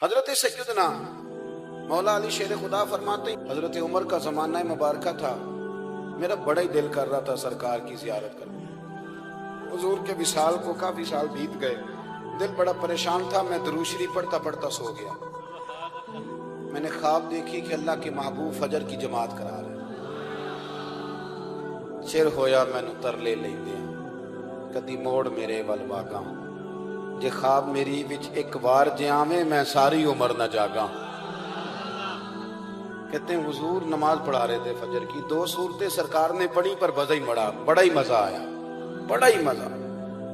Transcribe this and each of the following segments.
حضرت سیدنا مولا علی شیر خدا فرماتے ہیں حضرت عمر کا زمانہ مبارکہ تھا، میرا بڑا ہی دل کر رہا تھا سرکار کی زیارت کرنے۔ حضور کے وصال کو کافی سال بیت گئے، دل بڑا پریشان تھا، میں درود شریف پڑھتا پڑھتا سو گیا۔ میں نے خواب دیکھی کہ اللہ کے محبوب فجر کی جماعت کرا رہے، چر ہویا میں نو ترلے لیندے کدی موڑ میرے ول واگاں، جے خواب میری وچ ایک بار جے آویں میں ساری عمر نہ جاگاں۔ کہتے ہیں حضور نماز پڑھا رہے تھے فجر کی، دو صورتیں سرکار نے پڑھی پر بڑا ہی مزہ آیا، بڑا ہی مزہ۔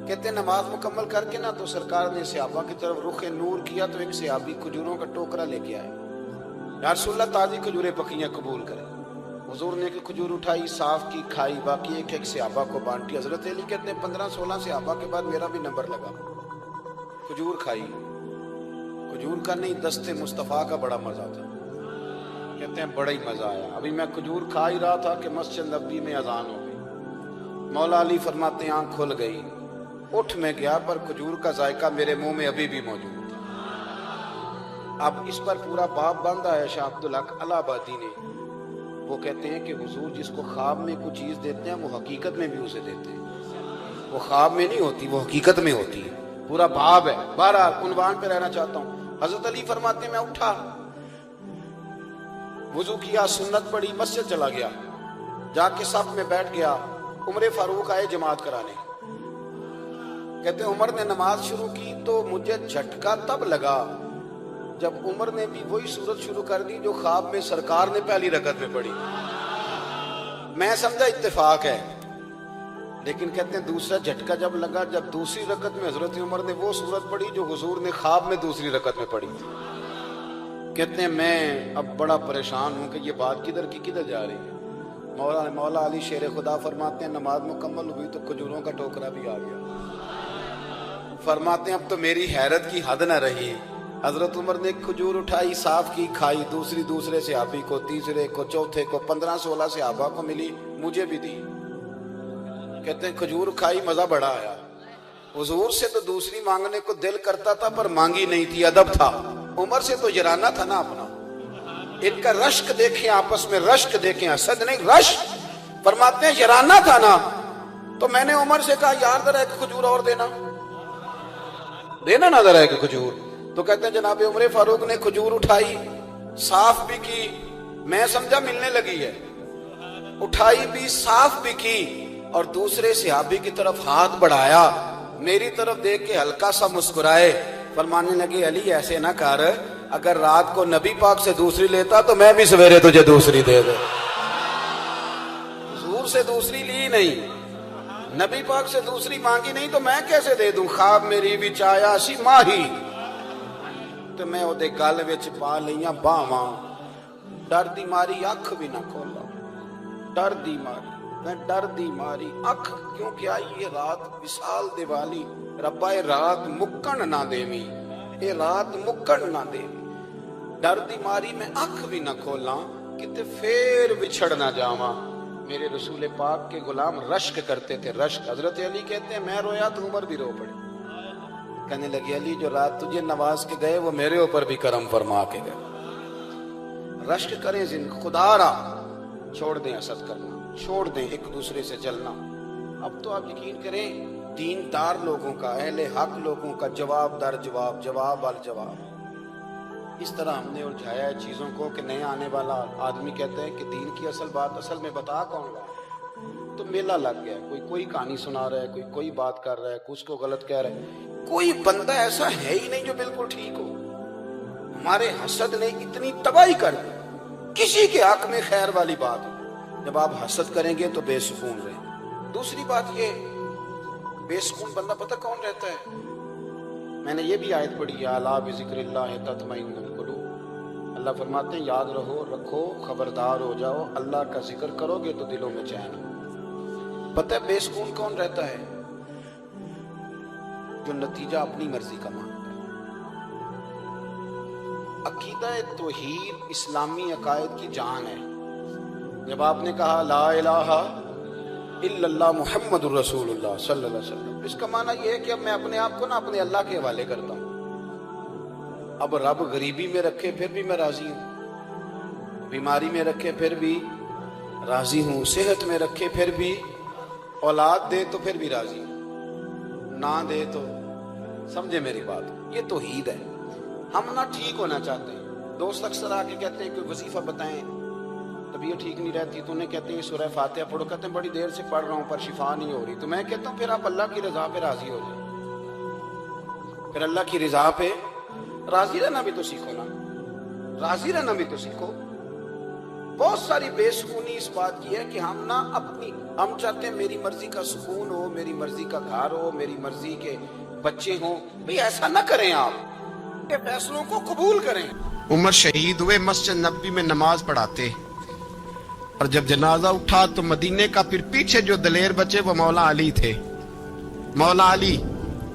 کہتے ہیں نماز مکمل کر کے نا تو سرکار نے صحابہ کی طرف رخ نور کیا تو ایک صحابی کھجوروں کا ٹوکرا لے کے آئے، یا رسول اللہ تازی کھجوریں پکیاں قبول کریں۔ حضور نے ایک کھجور اٹھائی، صاف کی، کھائی، باقی ایک ایک صحابہ کو بانٹی۔ حضرت علی کہتے ہیں 15-16 صحابہ کے بعد میرا بھی نمبر لگا، کھجور کھائی، کھجور کا نہیں دست مصطفیٰ کا بڑا مزہ تھا۔ کہتے ہیں بڑا ہی مزہ آیا، ابھی میں کھجور کھا ہی رہا تھا کہ مسجد نبوی میں اذان ہو گئی۔ مولا علی فرماتے ہیں آنکھ کھل گئی، اٹھ میں گیا پر کھجور کا ذائقہ میرے منہ میں ابھی بھی موجود تھا۔ اب اس پر پورا باب باندھا ہے شاہ عبدالحق الہ آبادی نے۔ وہ کہتے ہیں کہ حضور جس کو خواب میں کوئی چیز دیتے ہیں وہ حقیقت میں بھی اسے دیتے ہیں، وہ خواب میں نہیں ہوتی، وہ حقیقت میں ہوتی ہے۔ پورا باب ہے، بہرحال عنوان پہ رہنا چاہتا ہوں۔ حضرت علی فرماتے ہیں میں اٹھا، وضو کیا، سنت پڑھی، مسجد چلا گیا، جا کے صف میں بیٹھ گیا۔ عمر فاروق آئے جماعت کرانے، کہتے ہیں عمر نے نماز شروع کی تو مجھے جھٹکا تب لگا جب عمر نے بھی وہی سورت شروع کر دی جو خواب میں سرکار نے پہلی رکعت میں پڑھی۔ میں سمجھا اتفاق ہے، لیکن کہتے ہیں دوسرا جھٹکا جب لگا جب دوسری رکعت میں حضرت عمر نے وہ سورت پڑھی جو حضور نے خواب میں دوسری رکعت میں پڑھی تھی۔ کہتے ہیں میں اب بڑا پریشان ہوں کہ یہ بات کدھر کی کدھر جا رہی ہے۔ مولا علی شیر خدا فرماتے ہیں نماز مکمل ہوئی تو کھجوروں کا ٹوکرا بھی آ گیا۔ فرماتے ہیں اب تو میری حیرت کی حد نہ رہی، حضرت عمر نے کھجور اٹھائی، صاف کی، کھائی، دوسرے صحابی کو، تیسرے کو، چوتھے کو، 15-16 صحابہ کو ملی، مجھے بھی دی۔ کہتے ہیں کھجور کھائی، مزہ بڑا آیا۔ حضور سے تو دوسری مانگنے کو دل کرتا تھا پر مانگی نہیں تھی، ادب تھا۔ عمر سے تو جرانا تھا نا اپنا۔ ان کا رشک دیکھیں، آپس میں رشک دیکھیں، حسد نہیں، رشک۔ فرماتے ہیں جرانا تھا نا تو میں نے عمر سے کہا یار ذرا ایک کھجور اور دینا نا ذرا ایک کھجور۔ تو کہتے ہیں جناب عمر فاروق نے کھجور اٹھائی، صاف بھی کی، میں سمجھا ملنے لگی ہے، اٹھائی بھی، صاف بھی کی، اور دوسرے صحابی کی طرف ہاتھ بڑھایا، میری طرف دیکھ کے ہلکا سا مسکرائے، فرمانے لگے علی ایسے نہ کر، اگر رات کو نبی پاک سے دوسری لیتا تو میں بھی سویرے تجھے دوسری دے دے۔ حضور سے دوسری لی نہیں، نبی پاک سے دوسری مانگی نہیں تو میں کیسے دے دوں؟ خواب میری وچ آیا سی ماہی تو میں وہ دے گل وچ پا لیاں باواں، ڈر دی ماری اکھ بھی نہ کھولا، ڈر دی ماری، میں ڈر دی ماری اکھ کیونکہ آئی یہ رات وصال دیوالی، ربا اے رات مکن نہ دیوی، اے رات مکن نہ دیوی، ڈر دی ماری میں اکھ بھی نہ کھولاں کتے پھر بچھڑ نہ جاواں۔ میرے رسول پاک کے غلام رشک کرتے تھے، رشک۔ حضرت علی کہتے ہیں میں رویا تو عمر بھی رو پڑے، کہنے لگی علی جو رات تجھے نواز کے گئے وہ میرے اوپر بھی کرم فرما کے گئے۔ رشک کریں خدا را، چھوڑ دیں حسد کرنا، چھوڑ دیں ایک دوسرے سے جلنا۔ اب تو آپ یقین کریں دیندار لوگوں کا، اہل حق لوگوں کا جواب در جواب، جواب ال جواب، اس طرح ہم نے الجھایا ہے چیزوں کو کہ نیا آنے والا آدمی کہتا ہے کہ دین کی اصل بات اصل میں بتا کون رہا، تو میلہ لگ گیا، کوئی کہانی سنا رہا ہے، کوئی بات کر رہا ہے، کوئی اس کو غلط کہہ رہا ہے۔ کوئی بندہ ایسا ہے ہی نہیں جو بالکل ٹھیک ہو۔ ہمارے حسد نے اتنی تباہی کر دی، کسی کے حق میں خیر والی بات ہو، جب آپ حسد کریں گے تو بے سکون رہیں۔ دوسری بات یہ، بے سکون بندہ پتہ کون رہتا ہے؟ میں نے یہ بھی آیت پڑھی ہے الا بذکر اللہ تطمئن القلوب۔ اللہ فرماتے ہیں یاد رکھو، خبردار ہو جاؤ، اللہ کا ذکر کرو گے تو دلوں میں چین ہو۔ پتہ ہے بے سکون کون رہتا ہے؟ جو نتیجہ اپنی مرضی کا مانتا ہے۔ عقیدہ توحید اسلامی عقائد کی جان ہے۔ جب آپ نے کہا لا الہ الا اللہ محمد الرسول اللہ صلی اللہ علیہ وسلم، اس کا معنی یہ ہے کہ اب میں اپنے آپ کو نا اپنے اللہ کے حوالے کرتا ہوں۔ اب رب غریبی میں رکھے پھر بھی میں راضی ہوں، بیماری میں رکھے پھر بھی راضی ہوں، صحت میں رکھے پھر بھی، اولاد دے تو پھر بھی راضی ہوں، نہ دے تو سمجھے میری بات۔ یہ توحید ہے۔ ہم نہ ٹھیک ہونا چاہتے ہیں، دوست اکثر آ کے کہتے ہیں کوئی وظیفہ بتائیں، طبیعت ٹھیک نہیں رہتی تو انہیں کہتے ہیں سورہ فاتحہ پڑھو، کہتے ہیں بڑی دیر سے پڑھ رہا ہوں پر شفا نہیں ہو رہی، تو میں کہتا ہوں پھر آپ اللہ کی رضا پہ راضی ہو جائیں، پھر اللہ کی رضا پہ راضی رہنا بھی تو سیکھو نا، راضی رہنا بھی تو سیکھو۔ بہت ساری بے سکونی اس بات کی ہے کہ ہم نہ ہم چاہتے ہیں میری مرضی کا سکون ہو، میری مرضی کا گھر ہو، میری مرضی کے بچے ہوں۔ بھئی ایسا نہ کریں، آپ کے فیصلوں کو قبول کریں۔ عمر شہید ہوئے، مسجد نبوی میں نماز پڑھاتے، اور جب جنازہ اٹھا تو مدینے کا پھر پیچھے جو دلیر بچے وہ مولا علی تھے۔ مولا علی،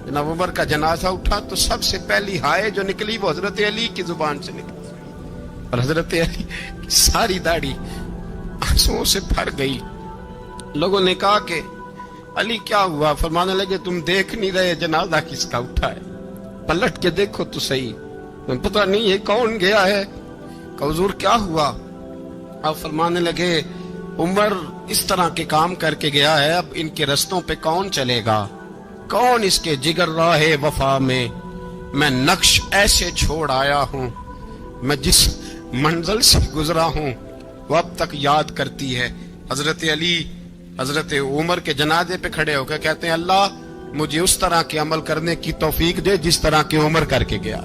جناب عمر کا جنازہ اٹھا تو سب سے پہلی ہائے جو نکلی وہ حضرت علی کی زبان سے نکلی، اور حضرت علی کی ساری داڑھی آنسوؤں سے بھر گئی۔ لوگوں نے کہا کہ علی کیا ہوا؟ فرمانے لگے تم دیکھ نہیں رہے جنازہ کس کا اٹھا ہے، پلٹ کے دیکھو تو صحیح، تمہیں پتہ نہیں یہ کون گیا ہے؟ کہ حضور کیا ہوا؟ اب فرمانے لگے عمر اس طرح کے کام کر کے گیا ہے، اب ان کے رستوں پہ کون چلے گا؟ کون اس کے جگر راہ وفا میں نقش ایسے چھوڑ آیا ہوں، میں جس منزل سے گزرا ہوں وہ اب تک یاد کرتی ہے۔ حضرت علی حضرت عمر کے جنازے پہ کھڑے ہو کے کہتے ہیں اللہ مجھے اس طرح کے عمل کرنے کی توفیق دے جس طرح کے عمر کر کے گیا۔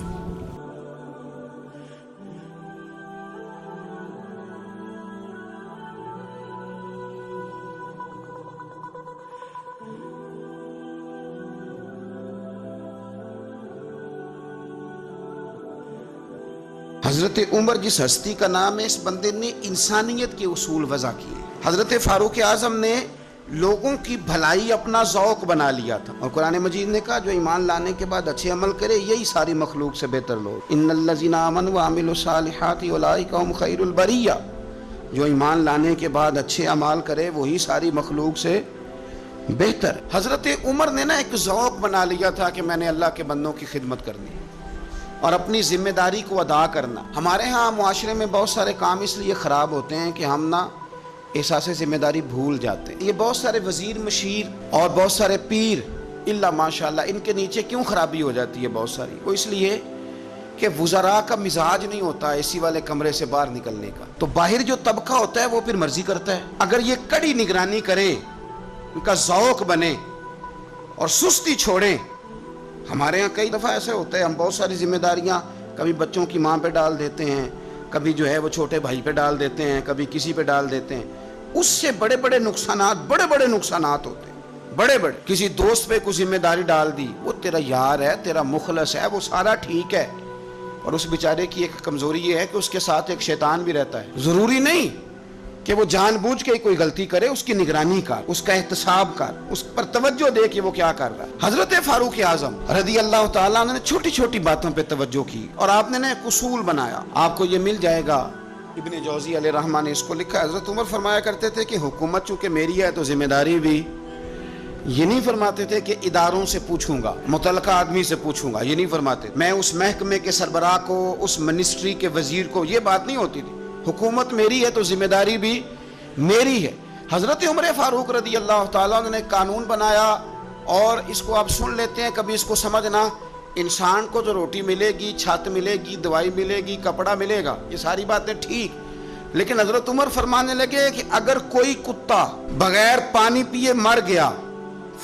حضرت عمر جس ہستی کا نام ہے، اس بندے نے انسانیت کے اصول وضع کیے۔ حضرت فاروق اعظم نے لوگوں کی بھلائی اپنا ذوق بنا لیا تھا، اور قرآن مجید نے کہا جو ایمان لانے کے بعد اچھے عمل کرے یہی ساری مخلوق سے بہتر لوگ، ان الذین آمنوا وعملوا الصالحات اولئک هم خیر البریہ، جو ایمان لانے کے بعد اچھے اعمال کرے وہی ساری مخلوق سے بہتر۔ حضرت عمر نے نا ایک ذوق بنا لیا تھا کہ میں نے اللہ کے بندوں کی خدمت کرنی اور اپنی ذمہ داری کو ادا کرنا۔ ہمارے ہاں معاشرے میں بہت سارے کام اس لیے خراب ہوتے ہیں کہ ہم نا احساس ذمہ داری بھول جاتے ہیں۔ یہ بہت سارے وزیر مشیر اور بہت سارے پیر اللہ ماشاءاللہ، ان کے نیچے کیوں خرابی ہو جاتی ہے بہت ساری؟ وہ اس لیے کہ وزراء کا مزاج نہیں ہوتا اے سی والے کمرے سے باہر نکلنے کا، تو باہر جو طبقہ ہوتا ہے وہ پھر مرضی کرتا ہے۔ اگر یہ کڑی نگرانی کرے، ان کا ذوق بنے اور سستی چھوڑیں۔ ہمارے ہاں کئی دفعہ ایسے ہوتا ہے، ہم بہت ساری ذمہ داریاں کبھی بچوں کی ماں پہ ڈال دیتے ہیں، کبھی جو ہے وہ چھوٹے بھائی پہ ڈال دیتے ہیں، کبھی کسی پہ ڈال دیتے ہیں، اس سے بڑے بڑے نقصانات ہوتے ہیں، بڑے بڑے۔ کسی دوست پہ کوئی ذمہ داری ڈال دی، وہ تیرا یار ہے، تیرا مخلص ہے، وہ سارا ٹھیک ہے، اور اس بیچارے کی ایک کمزوری یہ ہے کہ اس کے ساتھ ایک شیطان بھی رہتا ہے۔ ضروری نہیں کہ وہ جان بوجھ کے کوئی غلطی کرے، اس کی نگرانی کر، اس کا احتساب کر، اس پر توجہ دے کہ وہ کیا کر رہا ہے۔ حضرت فاروق اعظم رضی اللہ تعالیٰ عنہ نے چھوٹی چھوٹی باتوں پہ توجہ کی، اور آپ نے ایک اصول بنایا، آپ کو یہ مل جائے گا، ابن جوزی علیہ رحمہ نے اس کو لکھا۔ حضرت عمر فرمایا کرتے تھے کہ حکومت چونکہ میری ہے تو ذمہ داری بھی، یہ نہیں فرماتے تھے کہ اداروں سے پوچھوں گا، متعلقہ آدمی سے پوچھوں گا، یہ نہیں فرماتے، میں اس محکمے کے سربراہ کو، اس منسٹری کے وزیر کو، یہ بات نہیں ہوتی تھی۔ حکومت میری ہے تو ذمہ داری بھی میری ہے۔ حضرت عمر فاروق رضی اللہ تعالیٰ عنہ نے قانون بنایا، اور اس کو آپ سن لیتے ہیں، کبھی اس کو سمجھنا، انسان کو جو روٹی ملے گی، چھت ملے گی، دوائی ملے گی، کپڑا ملے گا، یہ ساری باتیں ٹھیک، لیکن حضرت عمر فرمانے لگے کہ اگر کوئی کتا بغیر پانی پیے مر گیا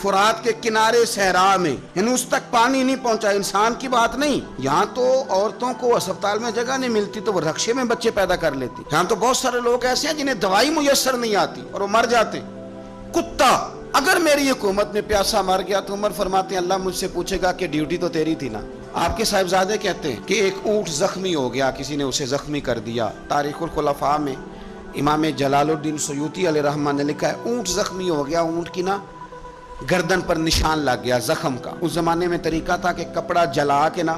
فرات کے کنارے صحرا میں، یعنی اس تک پانی نہیں پہنچا، انسان کی بات نہیں، یہاں تو عورتوں کو اسپتال میں جگہ نہیں ملتی تو وہ رکشے میں بچے پیدا کر لیتی، یہاں تو بہت سارے لوگ ایسے ہیں جنہیں دوائی میسر نہیں آتی اور وہ مر جاتے۔ کتا اگر میری حکومت میں پیاسا مر گیا تو عمر فرماتے ہیں اللہ مجھ سے پوچھے گا کہ ڈیوٹی تو تیری تھی نا۔ آپ کے صاحبزادے کہتے ہیں کہ ایک اونٹ زخمی ہو گیا، کسی نے اسے زخمی کر دیا۔ تاریخ الخلفاء میں امام جلال الدین سیوطی علیہ رحمہ نے لکھا ہے اونٹ زخمی ہو گیا، اونٹ کی نا گردن پر نشان لگ گیا زخم کا۔ اس زمانے میں طریقہ تھا کہ کپڑا جلا کے نا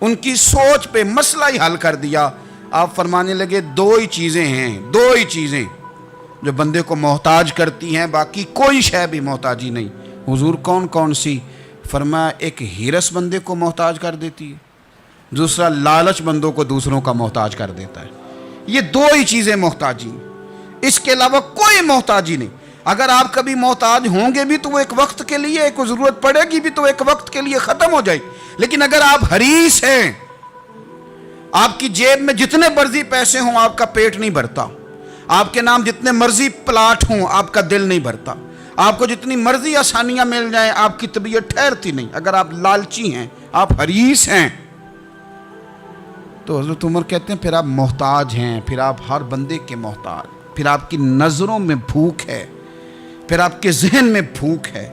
ان کی سوچ پہ مسئلہ ہی حل کر دیا۔ آپ فرمانے لگے دو ہی چیزیں ہیں، دو ہی چیزیں جو بندے کو محتاج کرتی ہیں، باقی کوئی شے بھی محتاجی نہیں۔ حضور کون کون سی؟ فرمایا ایک ہرس بندے کو محتاج کر دیتی ہے، دوسرا لالچ بندوں کو دوسروں کا محتاج کر دیتا ہے۔ یہ دو ہی چیزیں محتاجی، اس کے علاوہ کوئی محتاجی نہیں۔ اگر آپ کبھی محتاج ہوں گے بھی تو وہ ایک وقت کے لیے، ایک ضرورت پڑے گی بھی تو ایک وقت کے لیے ختم ہو جائے گی، لیکن اگر آپ حریص ہیں، آپ کی جیب میں جتنے مرضی پیسے ہوں آپ کا پیٹ نہیں بھرتا، آپ کے نام جتنے مرضی پلاٹ ہوں آپ کا دل نہیں بھرتا، آپ کو جتنی مرضی آسانیاں مل جائیں آپ کی طبیعت ٹھہرتی نہیں۔ اگر آپ لالچی ہیں، آپ حریص ہیں، تو حضرت عمر کہتے ہیں پھر آپ محتاج ہیں، پھر آپ ہر بندے کے محتاج، پھر آپ کی نظروں میں بھوک ہے، پھر آپ کے ذہن میں بھوک ہے،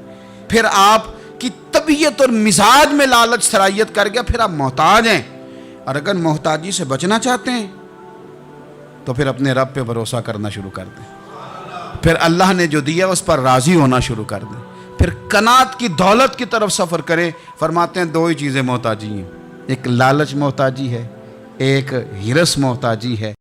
پھر آپ کی طبیعت اور مزاج میں لالچ سرایت کر گیا، پھر آپ محتاج ہیں۔ اور اگر محتاجی سے بچنا چاہتے ہیں تو پھر اپنے رب پہ بھروسہ کرنا شروع کر دیں، پھر اللہ نے جو دیا اس پر راضی ہونا شروع کر دیں، پھر قناعت کی دولت کی طرف سفر کریں۔ فرماتے ہیں دو ہی چیزیں محتاجی ہیں، ایک لالچ محتاجی ہے، ایک ہرس محتاجی ہے۔